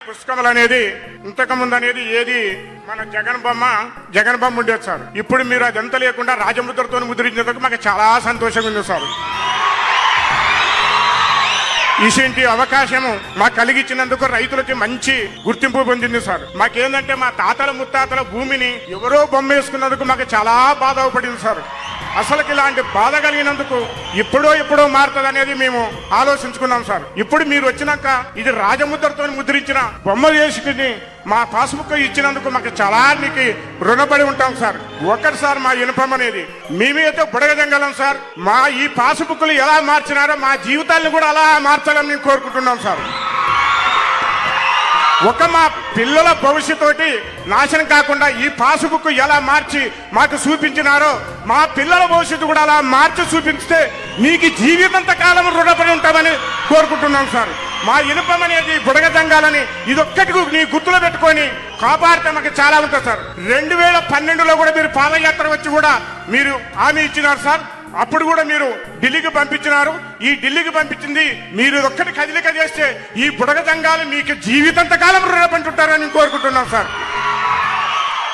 పుస్తకములు అనేది ఇంతకుముందు అనేది ఏది మన జగన్ బొమ్మ ఉండేది సార్. ఇప్పుడు మీరు అదంతా లేకుండా రాజముద్రతో ముద్రించేందుకు మాకు చాలా సంతోషంగా ఉంది సార్. ఇటువంటి అవకాశము మాకు కలిగించినందుకు రైతులకి మంచి గుర్తింపు పొందింది సార్. మాకేందంటే మా తాతల ముత్తాతల భూమిని ఎవరో బొమ్మ వేసుకున్నందుకు మాకు చాలా బాధపడింది సార్. అసలుకి ఇలాంటి బాధ కలిగినందుకు ఎప్పుడో మారుతుంది అనేది మేము ఆలోచించుకున్నాం సార్. ఇప్పుడు మీరు వచ్చినాక ఇది రాజముద్రతో ముద్రించిన బొమ్మ వేసుకుని మా పాస్బుక్ ఇచ్చినందుకు మాకు చాలా మీకు రుణపడి ఉంటాం సార్. ఒక్కటి సార్ మా యూనిఫామ్ అనేది మేమైతే బుడగజంగలం సార్. మా ఈ పాస్బుక్లు ఎలా మార్చినారో మా జీవితాలను కూడా అలా మార్చాలని మేము కోరుకుంటున్నాం సార్. మా పిల్లల భవిష్యత్తు నాశనం కాకుండా ఈ పాస్బుక్ ఎలా మార్చి మాకు చూపించినారో మా పిల్లల భవిష్యత్తు కూడా అలా మార్చి చూపిస్తే మీకు జీవితంత కాలం రుణపడి ఉంటామని కోరుకుంటున్నాం సార్. మా ఇనుపం అనేది బుడగజంగాలని ఇదొక్కటి నీ గుర్తులో పెట్టుకొని కాపాడితే మాకు చాలా ఉంటుంది సార్. 2012లో కూడా మీరు పాదయాత్ర వచ్చి కూడా మీరు హామీ ఇచ్చినారు సార్. అప్పుడు కూడా మీరు ఢిల్లీకి పంపించినారు. ఈ ఢిల్లీకి పంపించింది మీరు ఒక్కటి కదిలిక చేస్తే ఈ బుడగజంగాలు మీకు జీవితంత కాలం రుణపడి ఉంటారని కోరుకుంటున్నాం సార్.